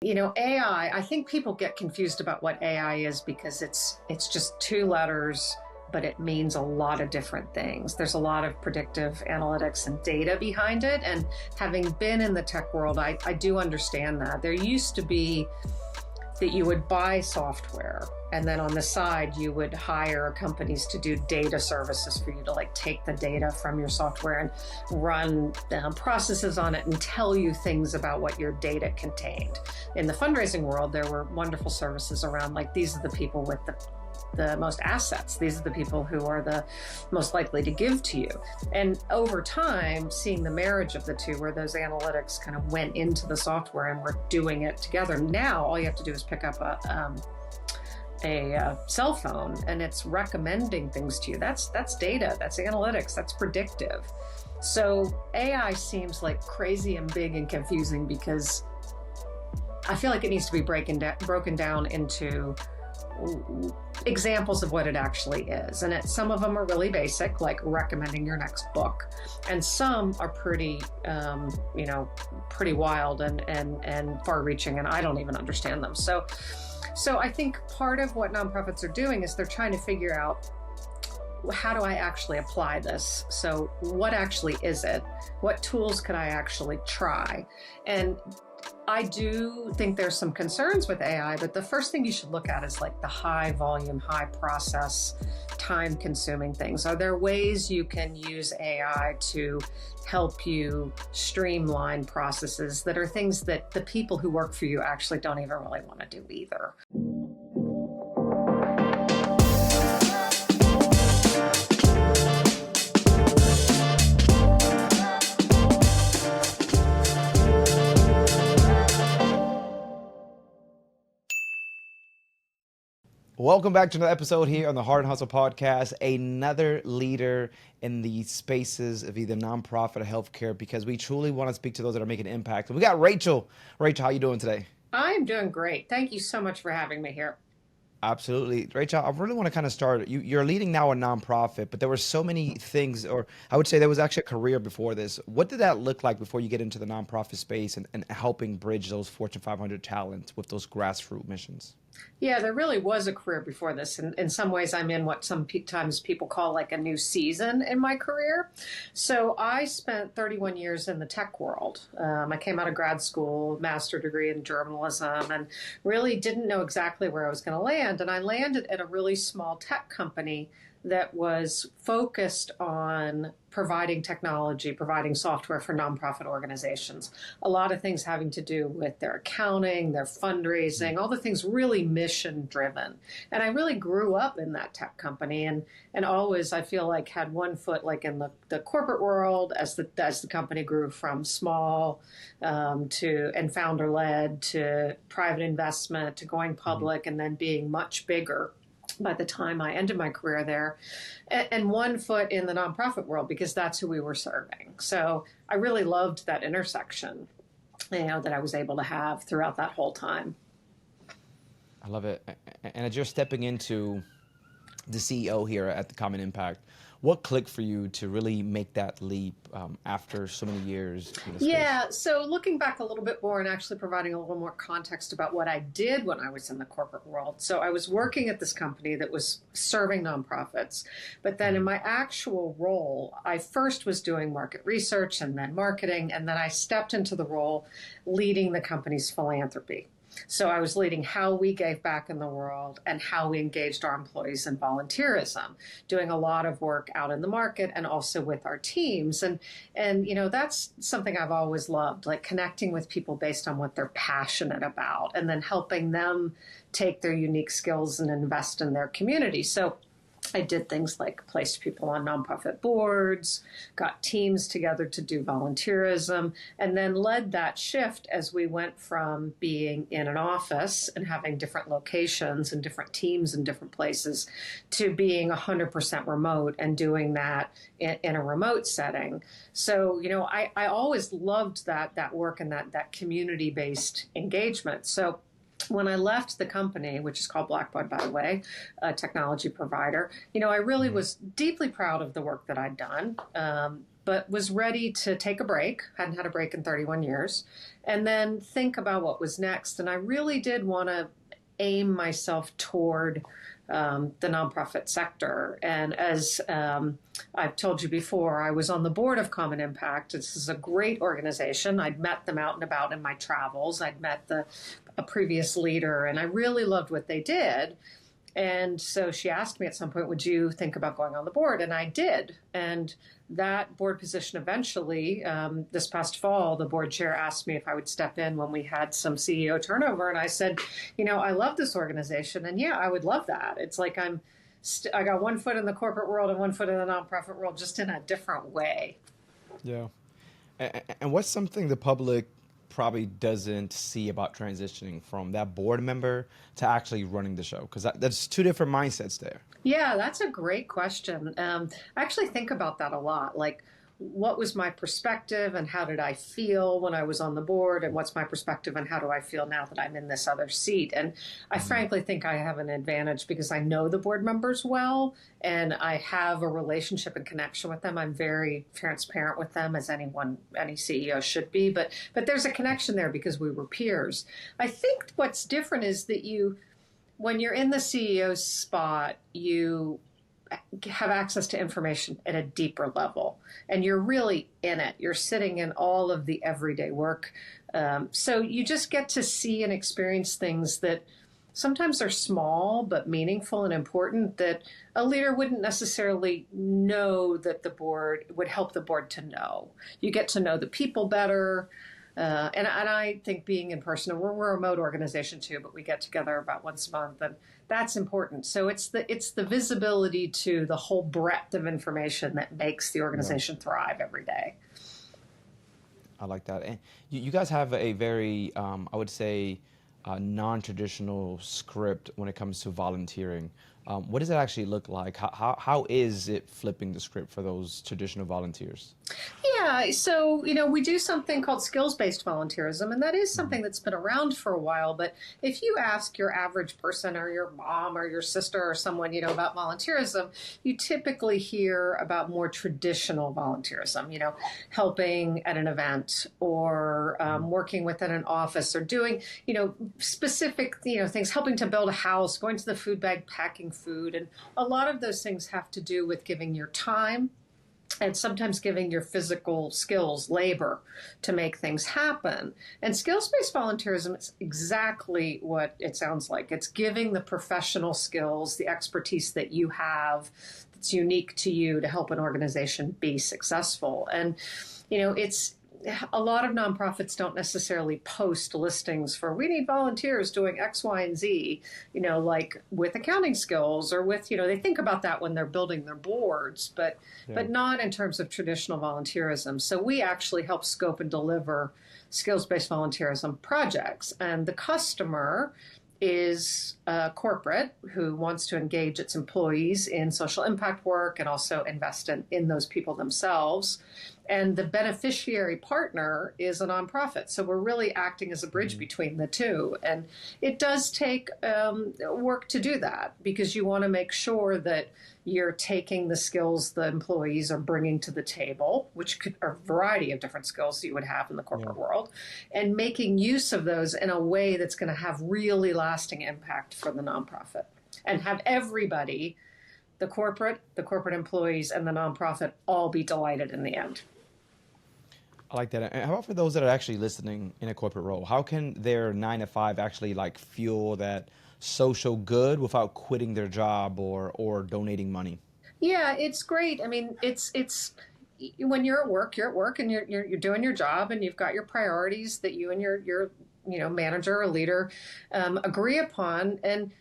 AI, I think people get confused about what AI is because it's just two letters, but it means a lot of different things. There's a lot of predictive analytics and data behind it. And having been in the tech world, I do understand that. There used to be that you would buy software and then on the side you would hire companies to do data services for you to like take the data from your software and run processes on it and tell you things about what your data contained. In the fundraising world, there were wonderful services around like these are the people with the most assets. These are the people who are the most likely to give to you. And over time, seeing the marriage of the two, where those analytics kind of went into the software and we're doing it together. Now, all you have to do is pick up a cell phone and it's recommending things to you. That's data, that's analytics, that's predictive. So AI seems like crazy and big and confusing because I feel like it needs to be broken down into examples of what it actually is. And some of them are really basic, like recommending your next book. And some are pretty, pretty wild and far reaching, and I don't even understand them. So I think part of what nonprofits are doing is they're trying to figure out, how do I actually apply this? So what actually is it? What tools could I actually try? And I do think there's some concerns with AI, but the first thing you should look at is like the high volume, high process, time consuming things. Are there ways you can use AI to help you streamline processes that are things that the people who work for you actually don't even really want to do either? Welcome back to another episode here on the Hart Hustle podcast, another leader in the spaces of either nonprofit or healthcare, because we truly want to speak to those that are making an impact. And we got Rachel. Rachel, how you doing today? I'm doing great. Thank you so much for having me here. Absolutely. Rachel, I really want to kind of start, you're leading now a nonprofit, but there were so many things, or I would say there was actually a career before this. What did that look like before you get into the nonprofit space and helping bridge those Fortune 500 talents with those grassroots missions? Yeah, there really was a career before this. In some ways, I'm in what sometimes people call like a new season in my career. So I spent 31 years in the tech world. I came out of grad school, master's degree in journalism, and really didn't know exactly where I was going to land. And I landed at a really small tech company that was focused on providing technology, providing software for nonprofit organizations. A lot of things having to do with their accounting, their fundraising, all the things really mission driven. And I really grew up in that tech company and always, I feel like, had one foot like in the corporate world as the company grew from small and founder led to private investment to going public and then being much bigger by the time I ended my career there, and one foot in the nonprofit world because that's who we were serving. So I really loved that intersection, that I was able to have throughout that whole time. I love it. And as you're stepping into the CEO here at the Common Impact, what clicked for you to really make that leap after so many years in the space? Yeah, so looking back a little bit more and actually providing a little more context about what I did when I was in the corporate world. So I was working at this company that was serving nonprofits, but then in my actual role, I first was doing market research and then marketing, and then I stepped into the role leading the company's philanthropy. So I was leading how we gave back in the world and how we engaged our employees in volunteerism, doing a lot of work out in the market and also with our teams. And that's something I've always loved, like connecting with people based on what they're passionate about and then helping them take their unique skills and invest in their community. So I did things like placed people on nonprofit boards, got teams together to do volunteerism, and then led that shift as we went from being in an office and having different locations and different teams in different places to being 100% remote and doing that in a remote setting. So, I always loved that work and that community-based engagement. So when I left the company, which is called Blackbaud, by the way, a technology provider, I really was deeply proud of the work that I'd done. but was ready to take a break. Hadn't had a break in 31 years, and then think about what was next. And I really did want to aim myself toward the nonprofit sector. And as I've told you before, I was on the board of Common Impact. This is a great organization. I'd met them out and about in my travels. I'd met a previous leader, and I really loved what they did. And so she asked me at some point, would you think about going on the board? And I did. And that board position eventually, this past fall, the board chair asked me if I would step in when we had some CEO turnover. And I said, I love this organization. And yeah, I would love that. It's like I got one foot in the corporate world and one foot in the nonprofit world, just in a different way. Yeah. And what's something the public probably doesn't see about transitioning from that board member to actually running the show? Because that's two different mindsets there. Yeah, that's a great question. I actually think about that a lot. Like, what was my perspective and how did I feel when I was on the board? And what's my perspective and how do I feel now that I'm in this other seat? And I frankly think I have an advantage because I know the board members well and I have a relationship and connection with them. I'm very transparent with them, as any CEO should be. But there's a connection there because we were peers. I think what's different is that when you're in the CEO spot, you have access to information at a deeper level, and you're really in it. You're sitting in all of the everyday work. So you just get to see and experience things that sometimes are small but meaningful and important that a leader wouldn't necessarily know that the board would help the board to know. You get to know the people better. And I think being in person, we're a remote organization too, but we get together about once a month, and that's important. So it's the visibility to the whole breadth of information that makes the organization thrive every day. I like that. And you guys have a very, I would say, non-traditional script when it comes to volunteering. What does it actually look like? How is it flipping the script for those traditional volunteers? Yeah, so, we do something called skills-based volunteerism, and that is something that's been around for a while. But if you ask your average person or your mom or your sister or someone, about volunteerism, you typically hear about more traditional volunteerism, helping at an event or working within an office or doing, specific, things, helping to build a house, going to the food bank, packing food. And a lot of those things have to do with giving your time and sometimes giving your physical skills, labor, to make things happen. And skills-based volunteerism is exactly what it sounds like. It's giving the professional skills, the expertise that you have that's unique to you to help an organization be successful. And, it's a lot of nonprofits don't necessarily post listings for we need volunteers doing X, Y, and Z, like with accounting skills or with, they think about that when they're building their boards, but not in terms of traditional volunteerism. So we actually help scope and deliver skills-based volunteerism projects. And the customer is a corporate who wants to engage its employees in social impact work and also invest in those people themselves. And the beneficiary partner is a nonprofit. So we're really acting as a bridge between the two. And it does take work to do that because you want to make sure that you're taking the skills the employees are bringing to the table, which are a variety of different skills that you would have in the corporate world, and making use of those in a way that's going to have really lasting impact for the nonprofit and have everybody, the corporate employees, and the nonprofit all be delighted in the end. I like that. And how about for those that are actually listening in a corporate role? How can their 9 to 5 actually fuel that social good without quitting their job or donating money? Yeah, it's great. I mean, it's when you're at work and you're doing your job and you've got your priorities that you and your manager or leader agree upon, and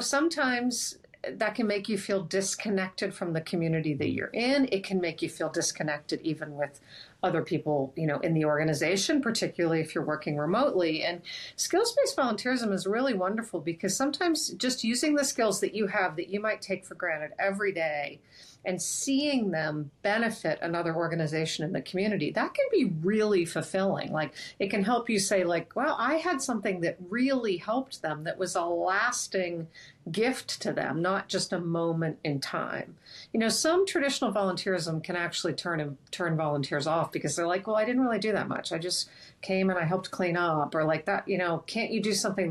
sometimes that can make you feel disconnected from the community that you're in. It can make you feel disconnected even with other people, in the organization, particularly if you're working remotely. And skills-based volunteerism is really wonderful because sometimes just using the skills that you have that you might take for granted every day and seeing them benefit another organization in the community, that can be really fulfilling. Like it can help you say like, wow, I had something that really helped them, that was a lasting gift to them, not just a moment in time. Some traditional volunteerism can actually turn volunteers off because they're like, well, I didn't really do that much. I just came and I helped clean up, or like that, can I do something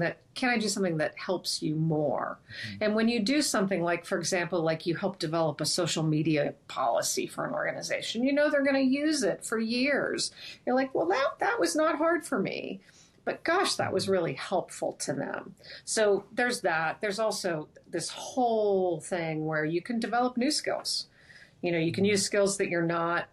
that helps you more? Mhm. And when you do something like, for example, like you help develop a social media policy for an organization, they're going to use it for years. You're like, well, that was not hard for me. But gosh, that was Mhm. really helpful to them. So there's that. There's also this whole thing where you can develop new skills. You can Mhm. use skills that you're not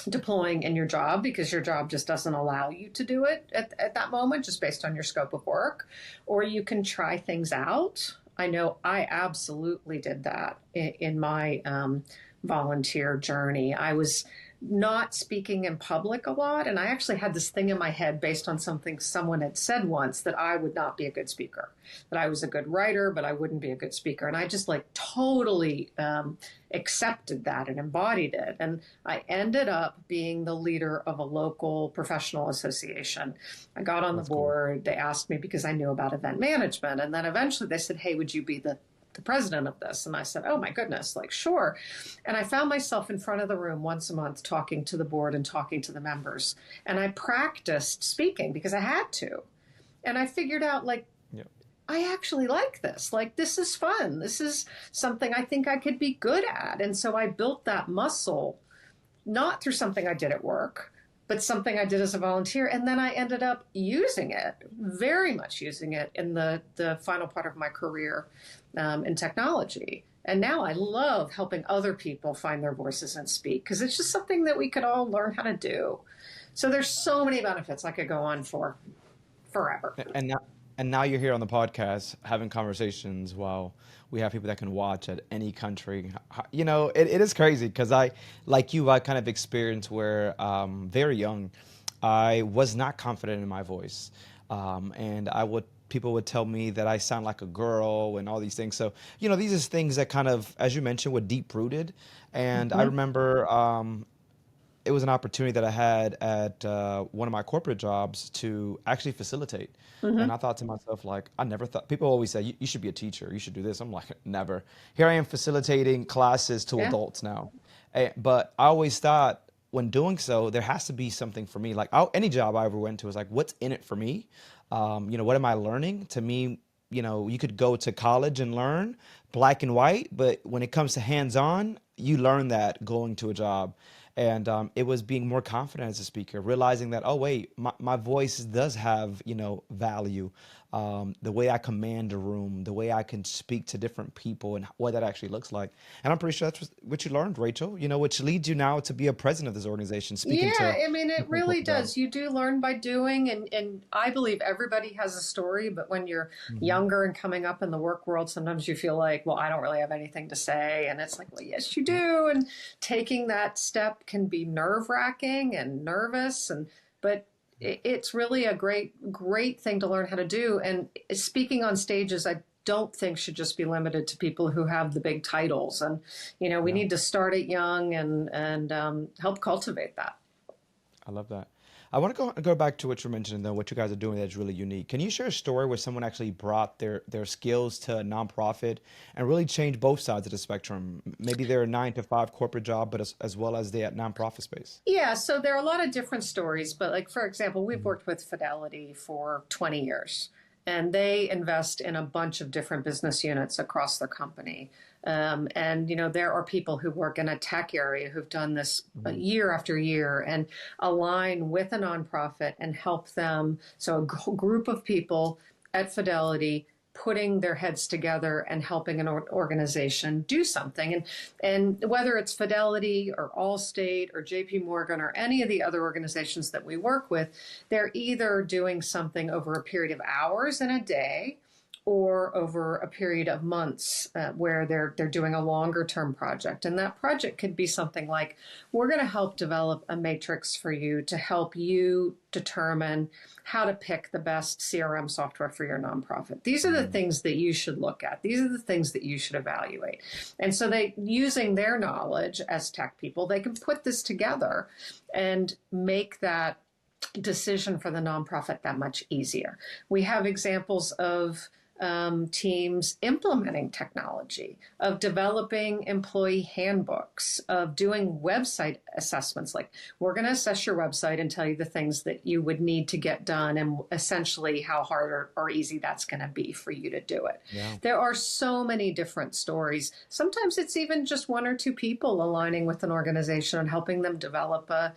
deploying in your job because your job just doesn't allow you to do it at that moment, just based on your scope of work. Or you can try things out. I know I absolutely did that in my volunteer journey. I was not speaking in public a lot, and I actually had this thing in my head based on something someone had said once, that I would not be a good speaker, that I was a good writer but I wouldn't be a good speaker. And I just like totally accepted that and embodied it, and I ended up being the leader of a local professional association. I got on the That's cool. board. They asked me because I knew about event management, and then eventually they said, hey, would you be the president of this? And I said, oh my goodness, like, sure. And I found myself in front of the room once a month talking to the board and talking to the members. And I practiced speaking because I had to. And I figured out, like, Yeah. I actually like this. Like, this is fun. This is something I think I could be good at. And so I built that muscle, not through something I did at work, but something I did as a volunteer. And then I ended up using it, very much using it in the final part of my career in technology. And now I love helping other people find their voices and speak, because it's just something that we could all learn how to do. So there's so many benefits I could go on for forever. And now, you're here on the podcast having conversations while we have people that can watch at any country. It is crazy because like you, I kind of experienced where very young, I was not confident in my voice, and people would tell me that I sound like a girl and all these things. So these are things that kind of, as you mentioned, were deep rooted. And I Mm-hmm. remember it was an opportunity that I had at one of my corporate jobs to actually facilitate. And Mm-hmm. I thought to myself, like, I never thought, people always say, you should be a teacher, you should do this. I'm like, never. Here I am facilitating classes to Yeah. adults now. But I always thought when doing so, there has to be something for me. Like any job I ever went to was like, what's in it for me? What am I learning? To me, you could go to college and learn black and white, but when it comes to hands-on, you learn that going to a job. And it was being more confident as a speaker, realizing that, oh, wait, my voice does have, value. The way I command a room, the way I can speak to different people and what that actually looks like. And I'm pretty sure that's what you learned, Rachel, which leads you now to be a president of this organization, speaking Yeah, to I mean, it people in really corporate does. jobs. You do learn by doing, and I believe everybody has a story, but when you're Hmm. younger and coming up in the work world, sometimes you feel like, well, I don't really have anything to say. And it's like, well, yes, you do. And taking that step can be nerve-wracking and nervous, but it's really a great thing to learn how to do. And speaking on stages, I don't think should just be limited to people who have the big titles. And we Yeah, need to start it young and help cultivate that. I love that. I want to go back to what you mentioned, though, what you guys are doing that's really unique. Can you share a story where someone actually brought their skills to a nonprofit and really changed both sides of the spectrum? Maybe they're a 9 to 5 corporate job, but as well as the nonprofit space. Yeah, so there are a lot of different stories, but like for example, we've Mhm. worked with Fidelity for 20 years, and they invest in a bunch of different business units across their company. And there are people who work in a tech area who've done this Mhm. year after year and align with a nonprofit and help them. So group of people at Fidelity putting their heads together and helping an organization do something. And whether it's Fidelity or Allstate or JP Morgan or any of the other organizations that we work with, they're either doing something over a period of hours in a day, or over a period of months where they're doing a longer term project. And that project could be something like, we're going to help develop a matrix for you to help you determine how to pick the best CRM software for your nonprofit. These are the things that you should look at. These are the things that you should evaluate. And so they, using their knowledge as tech people, they can put this together and make that decision for the nonprofit that much easier. We have examples of teams implementing technology, of developing employee handbooks, of doing website assessments. Like, we're going to assess your website and tell you the things that you would need to get done and essentially how hard or easy that's going to be for you to do it. Yeah. There are so many different stories. Sometimes it's even just one or two people aligning with an organization and helping them develop a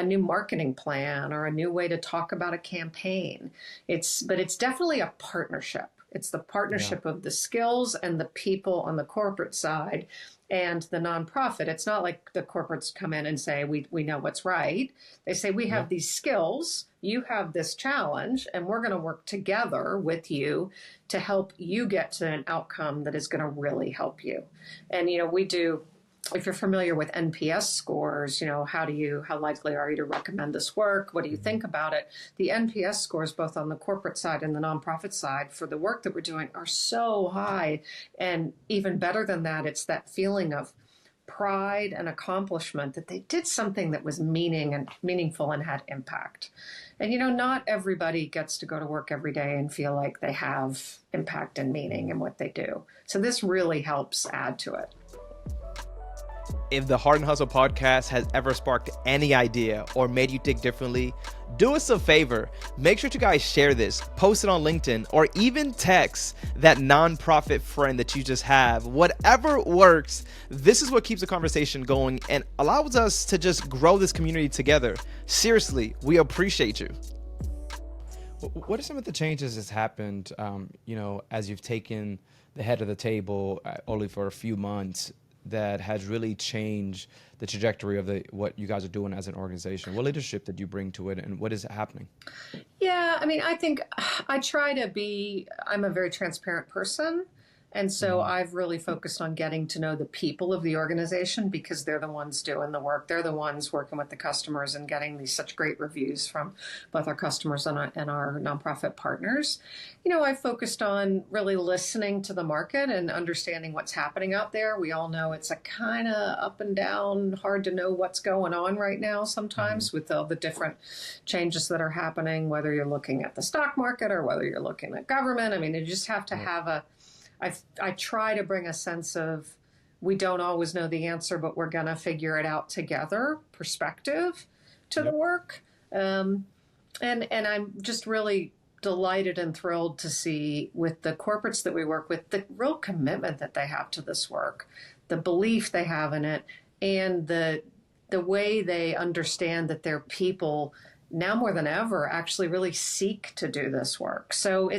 new marketing plan or a new way to talk about a campaign. But it's definitely a partnership. It's the partnership of the skills and the people on the corporate side and the nonprofit. It's not like the corporates come in and say, we know what's right. They say, we have these skills, you have this challenge, and we're going to work together with you to help you get to an outcome that is going to really help you. And, we do, if you're familiar with NPS scores, how likely are you to recommend this work? What do you think about it? The NPS scores, both on the corporate side and the nonprofit side, for the work that we're doing are so high. And even better than that, it's that feeling of pride and accomplishment that they did something that was meaningful and had impact. And, not everybody gets to go to work every day and feel like they have impact and meaning in what they do. So this really helps add to it. If the Hart Hustle podcast has ever sparked any idea or made you think differently, do us a favor. Make sure to guys share this, post it on LinkedIn, or even text that nonprofit friend that you just have. Whatever works, this is what keeps the conversation going and allows us to just grow this community together. Seriously, we appreciate you. What are some of the changes that's happened, as you've taken the head of the table only for a few months, that has really changed the trajectory of what you guys are doing as an organization? What leadership did you bring to it, and what is happening? Yeah, I think I'm a very transparent person. And so I've really focused on getting to know the people of the organization, because they're the ones doing the work. They're the ones working with the customers and getting these such great reviews from both our customers and our nonprofit partners. I focused on really listening to the market and understanding what's happening out there. We all know it's a kind of up and down, hard to know what's going on right now sometimes with all the different changes that are happening, whether you're looking at the stock market or whether you're looking at government. You just have to have I try to bring a sense of, we don't always know the answer, but we're going to figure it out together perspective to the work. And I'm just really delighted and thrilled to see with the corporates that we work with, the real commitment that they have to this work, the belief they have in it, and the way they understand that their people now more than ever actually really seek to do this work. So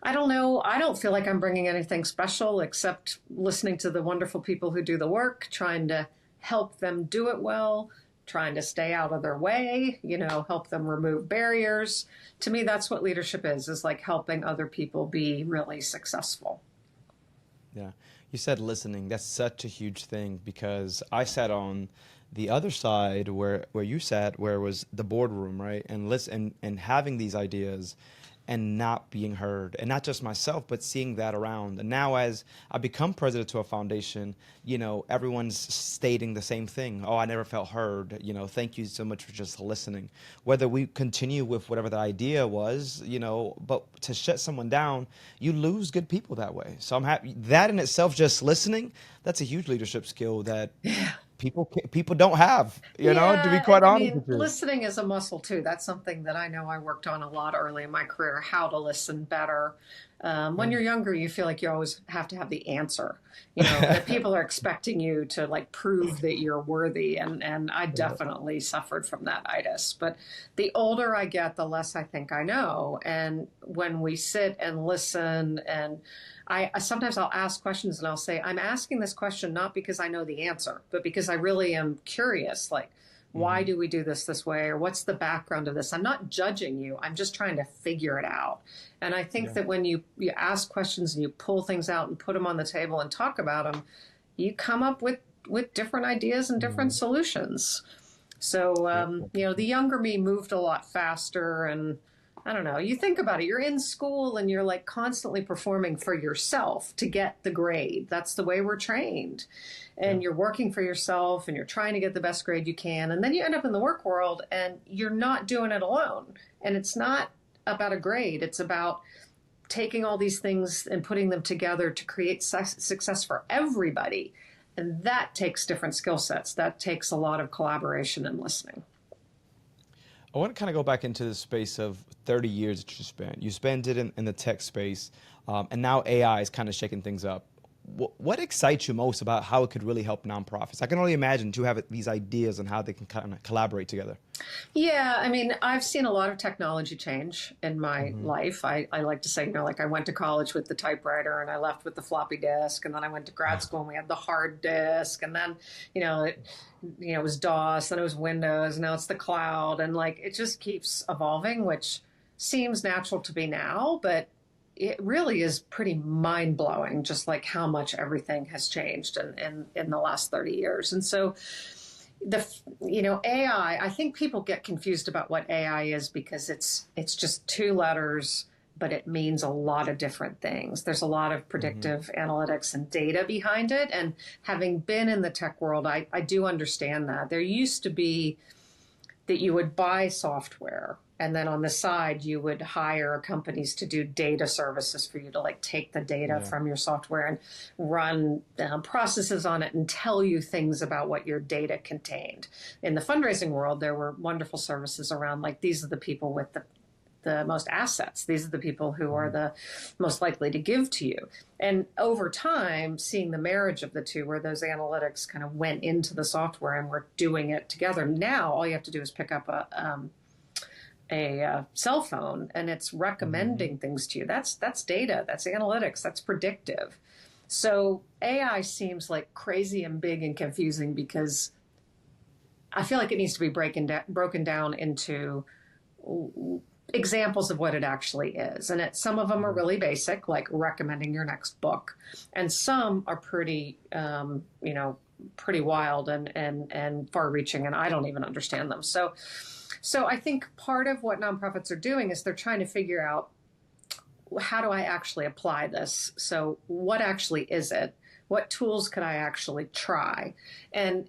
I don't know. I don't feel like I'm bringing anything special except listening to the wonderful people who do the work, trying to help them do it well, trying to stay out of their way, help them remove barriers. To me, that's what leadership is like helping other people be really successful. Yeah. You said listening. That's such a huge thing, because I sat on the other side where you sat, where it was the boardroom, right? And listen and having these ideas and not being heard, and not just myself, but seeing that around. And now as I become president to a foundation, everyone's stating the same thing. Oh, I never felt heard. Thank you so much for just listening. Whether we continue with whatever the idea was, but to shut someone down, you lose good people that way. So I'm happy that in itself, just listening, that's a huge leadership skill that people don't have, to be quite honest with you. Listening is a muscle too. That's something that I know I worked on a lot early in my career, how to listen better. When you're younger, you feel like you always have to have the answer, that people are expecting you to prove that you're worthy. And I definitely suffered from that itis. But the older I get, the less I think I know. And when we sit and listen, and sometimes I'll ask questions and I'll say, I'm asking this question not because I know the answer, but because I really am curious. Why do we do this way? Or what's the background of this? I'm not judging you. I'm just trying to figure it out. And I think that when you ask questions and you pull things out and put them on the table and talk about them, you come up with different ideas and different solutions. So, the younger me moved a lot faster, and I don't know, you think about it, you're in school and you're like constantly performing for yourself to get the grade. That's the way we're trained. And you're working for yourself and you're trying to get the best grade you can. And then you end up in the work world and you're not doing it alone. And it's not about a grade. It's about taking all these things and putting them together to create success for everybody. And that takes different skill sets. That takes a lot of collaboration and listening. I want to kind of go back into the space of 30 years that you spent. You spent it in the tech space, and now AI is kind of shaking things up. What excites you most about how it could really help nonprofits? I can only imagine to have these ideas on how they can kind of collaborate together. Yeah, I mean, I've seen a lot of technology change in my life. I like to say, like I went to college with the typewriter and I left with the floppy disk, and then I went to grad school and we had the hard disk, and then, it was DOS, then it was Windows, and now it's the cloud, and like it just keeps evolving, which seems natural to be now, but it really is pretty mind-blowing, just like how much everything has changed in the last 30 years. And so AI, I think people get confused about what AI is because it's just two letters, but it means a lot of different things. There's a lot of predictive analytics and data behind it. And having been in the tech world, I do understand that. There used to be that you would buy software, and then on the side, you would hire companies to do data services for you to like take the data from your software and run processes on it and tell you things about what your data contained. In the fundraising world, there were wonderful services around like, these are the people with the most assets. These are the people who are the most likely to give to you. And over time, seeing the marriage of the two, where those analytics kind of went into the software and we're doing it together. Now, all you have to do is pick up a cell phone and it's recommending things to you. That's data, that's analytics, that's predictive. So AI seems like crazy and big and confusing because I feel like it needs to be broken down into examples of what it actually is. And some of them are really basic, like recommending your next book. And some are pretty, pretty wild and far reaching, and I don't even understand them. So I think part of what nonprofits are doing is they're trying to figure out, how do I actually apply this? So what actually is it? What tools could I actually try? And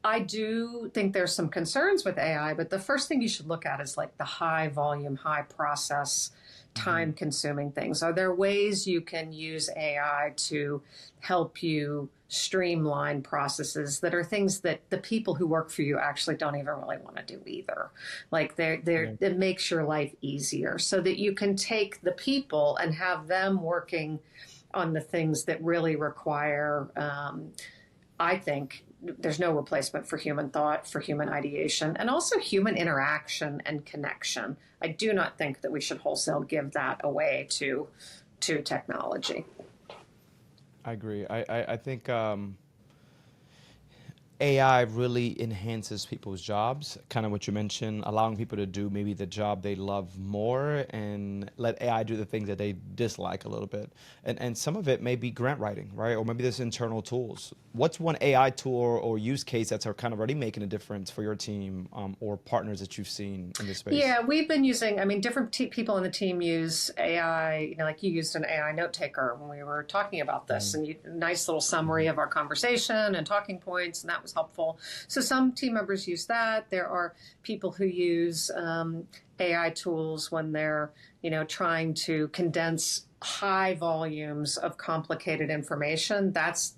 I do think there's some concerns with AI, but the first thing you should look at is like the high volume, high process, time consuming things. Are there ways you can use AI to help you streamline processes that are things that the people who work for you actually don't even really want to do either? Like it makes your life easier so that you can take the people and have them working on the things that really require, I think, there's no replacement for human thought, for human ideation, and also human interaction and connection. I do not think that we should wholesale give that away to technology. I agree. I think AI really enhances people's jobs, kind of what you mentioned, allowing people to do maybe the job they love more and let AI do the things that they dislike a little bit. And some of it may be grant writing, right? Or maybe there's internal tools. What's one AI tool or use case that's kind of already making a difference for your team or partners that you've seen in this space? Yeah, we've been using, different people on the team use AI, like you used an AI note taker when we were talking about this, and nice little summary of our conversation and talking points, and that was helpful. So some team members use that. There are people who use AI tools when they're, trying to condense high volumes of complicated information. That's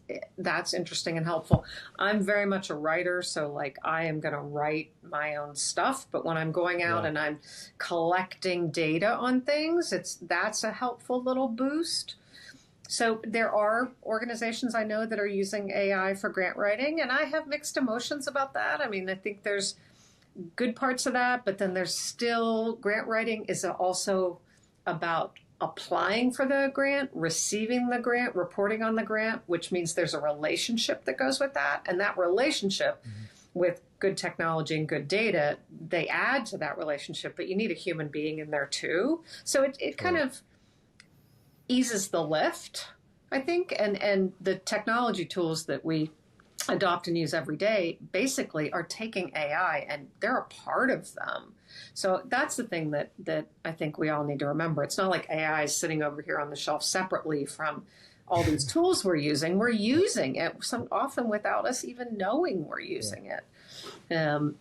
interesting and helpful. I'm very much a writer, so like I am going to write my own stuff. But when I'm going out and I'm collecting data on things, that's a helpful little boost. So there are organizations I know that are using AI for grant writing, and I have mixed emotions about that. I think there's good parts of that, but then there's still, grant writing is also about applying for the grant, receiving the grant, reporting on the grant, which means there's a relationship that goes with that. And that relationship with good technology and good data, they add to that relationship, but you need a human being in there too. So it kind Sure. of eases the lift, I think, and the technology tools that we adopt and use every day basically are taking AI and they're a part of them. So that's the thing that I think we all need to remember. It's not like AI is sitting over here on the shelf separately from all these tools we're using. We're using it some often without us even knowing we're Yeah. using it. Um,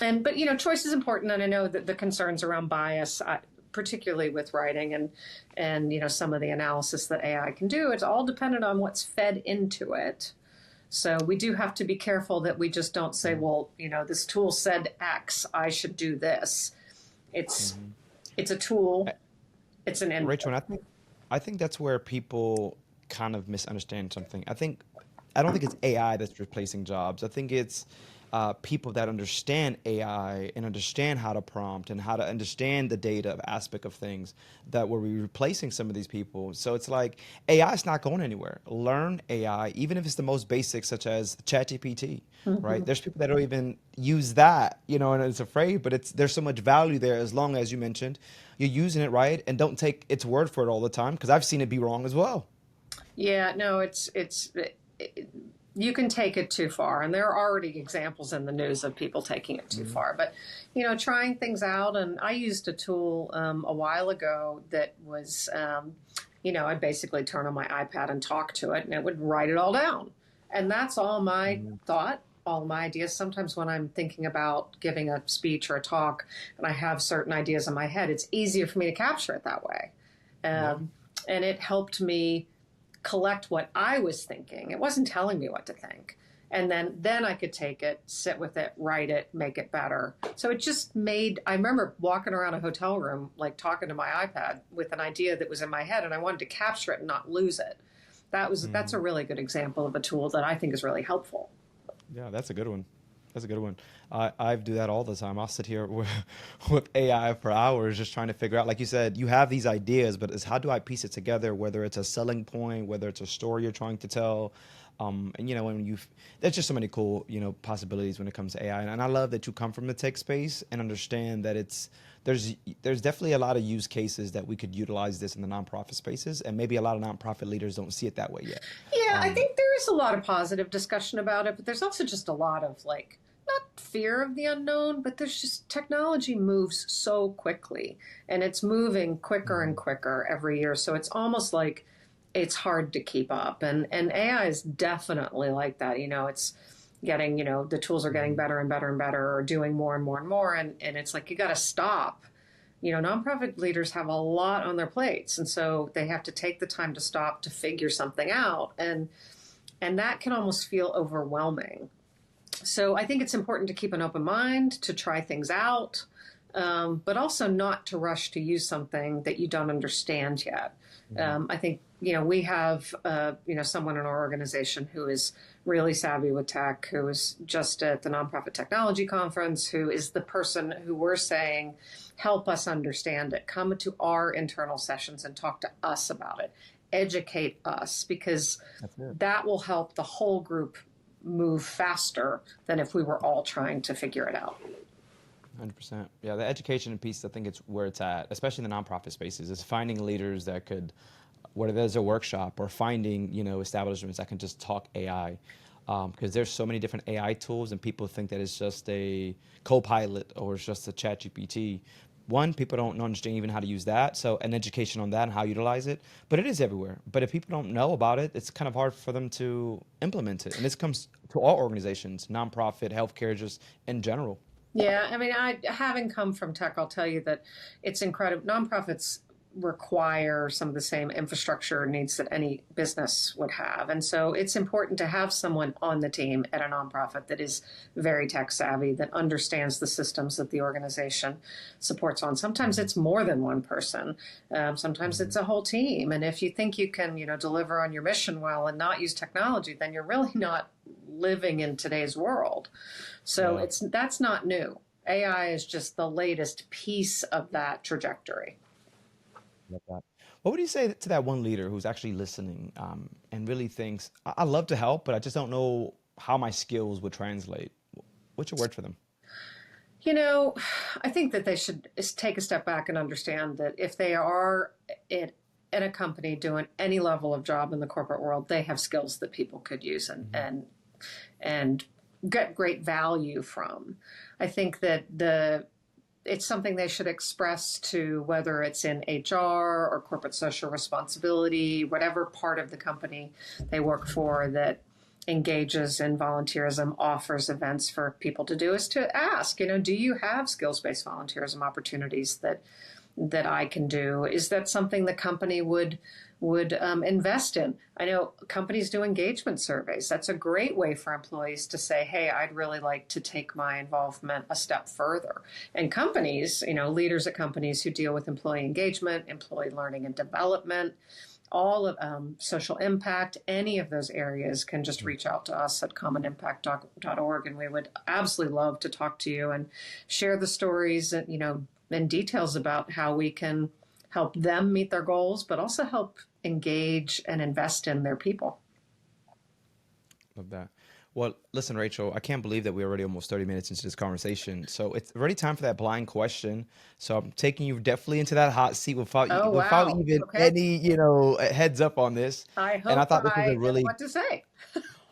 and but choice is important, and I know that the concerns around bias, particularly with writing and some of the analysis that AI can do, it's all dependent on what's fed into it. So we do have to be careful that we just don't say, Mhm. well, this tool said X, I should do this. It's Mhm. it's a tool, it's an Rachel, input. and I think that's where people kind of misunderstand something. I don't think it's AI that's replacing jobs. I think it's people that understand AI and understand how to prompt and how to understand the data aspect of things that will be replacing some of these people. So it's like AI is not going anywhere. Learn AI, even if it's the most basic, such as ChatGPT, right? Mhm. There's people that don't even use that, and it's afraid, but there's so much value there as long as you mentioned you're using it right and don't take its word for it all the time because I've seen it be wrong as well. Yeah, no, it, you can take it too far, and there are already examples in the news of people taking it too Mhm. far. But trying things out, and I used a tool a while ago that was, I'd basically turn on my iPad and talk to it, and it would write it all down, and that's all my Mhm. thought. All my ideas. Sometimes when I'm thinking about giving a speech or a talk and I have certain ideas in my head, it's easier for me to capture it that way. Yeah. Um, and it helped me collect what I was thinking. It wasn't telling me what to think. And then I could take it, sit with it, write it, make it better. So it just made I remember walking around a hotel room like talking to my iPad with an idea that was in my head and I wanted to capture it and not lose it. That's a Mhm. really good example of a tool that I think is really helpful. Yeah, that's a good one. That's a good one. I do that all the time. I'll sit here with AI for hours just trying to figure out, like you said, you have these ideas, but it's how do I piece it together, whether it's a selling point, whether it's a story you're trying to tell. And when there's just so many cool, possibilities when it comes to AI. And I love that you come from the tech space and understand that there's there's definitely a lot of use cases that we could utilize this in the nonprofit spaces, and maybe a lot of nonprofit leaders don't see it that way yet. Yeah, I Um, think there is a lot of positive discussion about it, but there's also just a lot of like, not fear of the unknown, but there's just technology moves so quickly and it's moving quicker and Mhm. quicker every year. So it's almost like it's hard to keep up. And AI is definitely like that. It's getting, the tools are getting Mhm. better and better and better or doing more and more and more. And it's like you got to stop. Nonprofit leaders have a lot on their plates, and so they have to take the time to stop to figure something out, and that can almost feel overwhelming. So I think it's important to keep an open mind, to try things out, but also not to rush to use something that you don't understand yet. Mhm. I think we have someone in our organization who is really savvy with tech, who is just at the nonprofit technology conference, who is the person who we're saying help us understand it. Come to our internal sessions and talk to us about it. Educate us because That's it. that will help the whole group move faster than if we were all trying to figure it out. 100%. Yeah, the education piece, I think it's where it's at, especially in the nonprofit spaces, is finding leaders that could, whether there's a workshop or finding, establishments that can just talk AI. Because there's so many different AI tools and people think that it's just a co-pilot or it's just a chat GPT. One, people don't understand even how to use that. So an education on that and how to utilize it. But it is everywhere. But if people don't know about it, it's kind of hard for them to implement it. And this comes to all organizations, nonprofit, healthcare, just in general. Yeah, I mean, I having come from tech, I'll tell you that it's incredible. Nonprofits require some of the same infrastructure needs that any business would have. And so it's important to have someone on the team at a nonprofit that is very tech savvy, that understands the systems that the organization supports on. Sometimes Mhm. it's more than one person. Sometimes it's Mhm. a whole team. And if you think you can, deliver on your mission well and not use technology, then you're really not living in today's world. So Yeah. that's not new. AI is just the latest piece of that trajectory. Love that. What would you say to that one leader who's actually listening and really thinks, I love to help, but I just don't know how my skills would translate? What's your word for them? You know, I think that they should take a step back and understand that if they are in a company doing any level of job in the corporate world, they have skills that people could use and get great value from. I think that it's something they should express to, whether it's in HR or corporate social responsibility, whatever part of the company they work for that engages in volunteerism, offers events for people to do, is to ask, do you have skills-based volunteerism opportunities that I can do? Is that something the company would invest in? I know companies do engagement surveys. That's a great way for employees to say, hey, I'd really like to take my involvement a step further. And companies, leaders at companies who deal with employee engagement, employee learning and development, all of social impact, any of those areas can just reach out to us at commonimpact.org, and we would absolutely love to talk to you and share the stories and details about how we can help them meet their goals, but also help engage and invest in their people. Love that. Well, listen, Rachel, I can't believe that we're already almost 30 minutes into this conversation. So it's already time for that blind question. So I'm taking you definitely into that hot seat without without Wow. even Okay. any, heads up on this. I And I hope thought this was a I know really, what to say.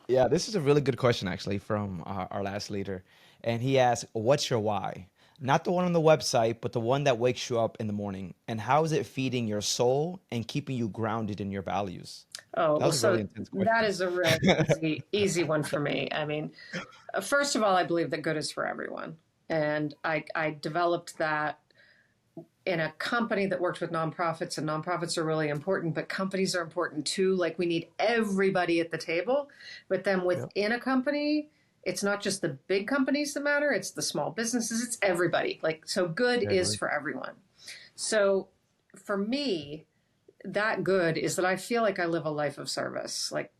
yeah, this is a really good question actually from our last leader. And he asked, what's your why? Not the one on the website, but the one that wakes you up in the morning. And how is it feeding your soul and keeping you grounded in your values? Oh, That well, was a really so intense that question. is a really easy one for me. I mean, first of all, I believe that good is for everyone. And I developed that in a company that worked with nonprofits, and nonprofits are really important, but companies are important too. Like, we need everybody at the table. But then Yep. within a company, it's not just the big companies that matter, it's the small businesses, it's everybody. Like, so good I is agree. for everyone. So for me, that good is that I feel like I live a life of service. Like,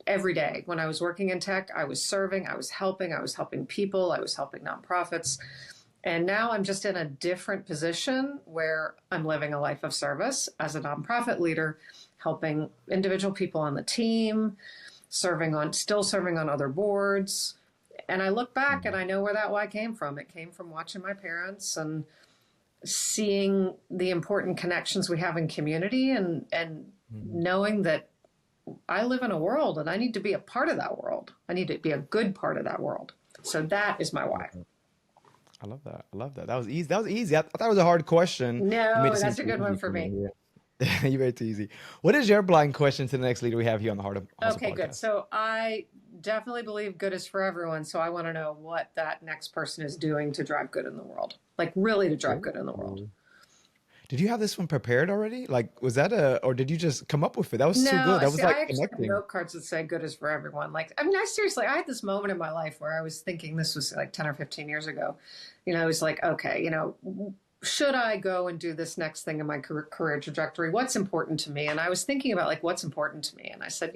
every day when I was working in tech, I was serving, I was helping people, I was helping nonprofits. And now I'm just in a different position where I'm living a life of service as a nonprofit leader, helping individual people on the team, still serving on other boards. And I look back and Mhm. I know where that why came from. It came from watching my parents and seeing the important connections we have in community, and Mhm. knowing that I live in a world and I need to be a part of that world. I need to be a good part of that world. So that is my I love why. that. I love that. I love that. That was easy. That was easy. I thought it was a hard question. You made No, it seem that's a too good one easy for for me. me. Yeah. You made it too easy. What is your blind question to the next leader we have here on the Heart of Hustle Okay, good. podcast? So I definitely believe good is for everyone. So I want to know what that next person is doing to drive good in the world, like really to drive good in the world. Ooh. Did you have this one prepared already? Like, was that or did you just come up with it? That was too No, good. That see, was like I actually have connecting. note cards that say good is for everyone. Like, I mean, I had this moment in my life where I was thinking, this was like 10 or 15 years ago. I was like, okay, should I go and do this next thing in my career trajectory? What's important to me? And I was thinking about like, what's important to me. And I said,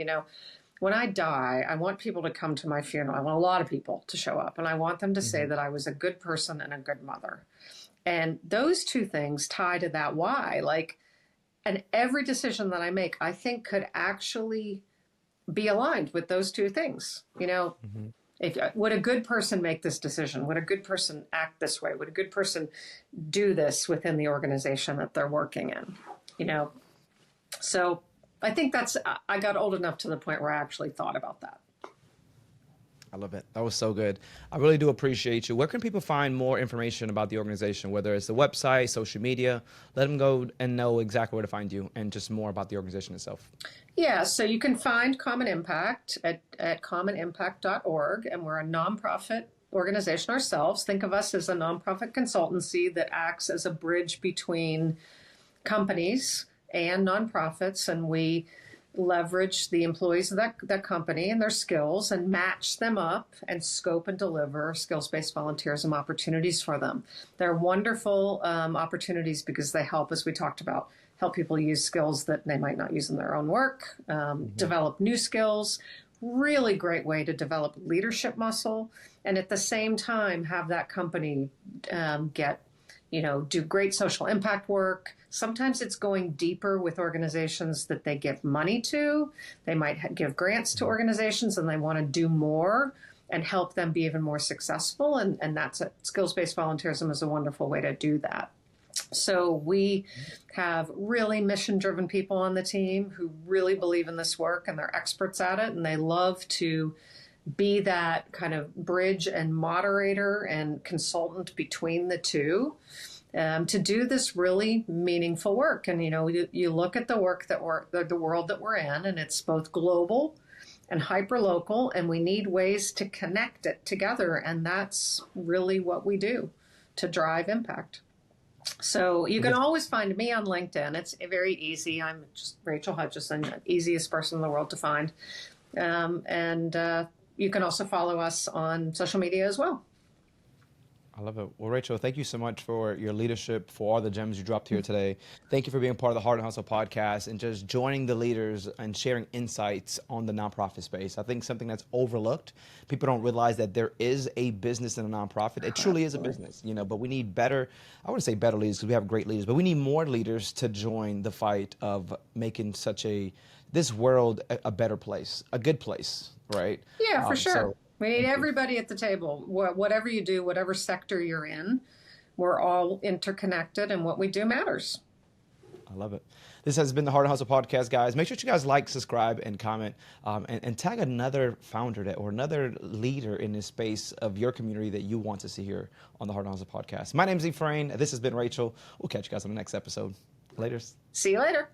when I die, I want people to come to my funeral. I want a lot of people to show up, and I want them to say Mhm. that I was a good person and a good mother. And those two things tie to that why. Like, and every decision that I make, I think could actually be aligned with those two things. Mhm. If would a good person make this decision? Would a good person act this way? Would a good person do this within the organization that they're working in? You know, so I think I got old enough to the point where I actually thought about that. I love it. That was so good. I really do appreciate you. Where can people find more information about the organization, whether it's the website, social media? Let them go and know exactly where to find you and just more about the organization itself. Yeah, so you can find Common Impact at commonimpact.org, and we're a nonprofit organization ourselves. Think of us as a nonprofit consultancy that acts as a bridge between companies and nonprofits, and we leverage the employees of that company and their skills and match them up and scope and deliver skills-based volunteerism opportunities for them. They're wonderful opportunities because they help, as we talked about, help people use skills that they might not use in their own work, Mhm. develop new skills. Really great way to develop leadership muscle, and at the same time have that company do great social impact work. Sometimes it's going deeper with organizations that they give money to. They might give grants to organizations and they want to do more and help them be even more successful. And that's skills-based volunteerism is a wonderful way to do that. So we have really mission-driven people on the team who really believe in this work, and they're experts at it, and they love to be that kind of bridge and moderator and consultant between the two, to do this really meaningful work. And, you look at the work the world that we're in, and it's both global and hyper-local, and we need ways to connect it together. And that's really what we do to drive impact. So you can always find me on LinkedIn. It's very easy. I'm just Rachel Hutchisson, the easiest person in the world to find. And you can also follow us on social media as well. I love it. Well, Rachel, thank you so much for your leadership, for all the gems you dropped here today. Thank you for being part of the Hart Hustle podcast and just joining the leaders and sharing insights on the nonprofit space. I think something that's overlooked. People don't realize that there is a business in a nonprofit. It truly is a business, but we need better, I wouldn't say better leaders because we have great leaders, but we need more leaders to join the fight of making this world a better place, a good place, right? Yeah, for sure. We need everybody at the table. Whatever you do, whatever sector you're in, we're all interconnected, and what we do matters. I love it. This has been the Hart Hustle podcast, guys. Make sure you guys like, subscribe, and comment, and tag another founder or another leader in this space of your community that you want to see here on the Hart Hustle podcast. My name is Ephraim. This has been Rachel. We'll catch you guys on the next episode. Later. See you later.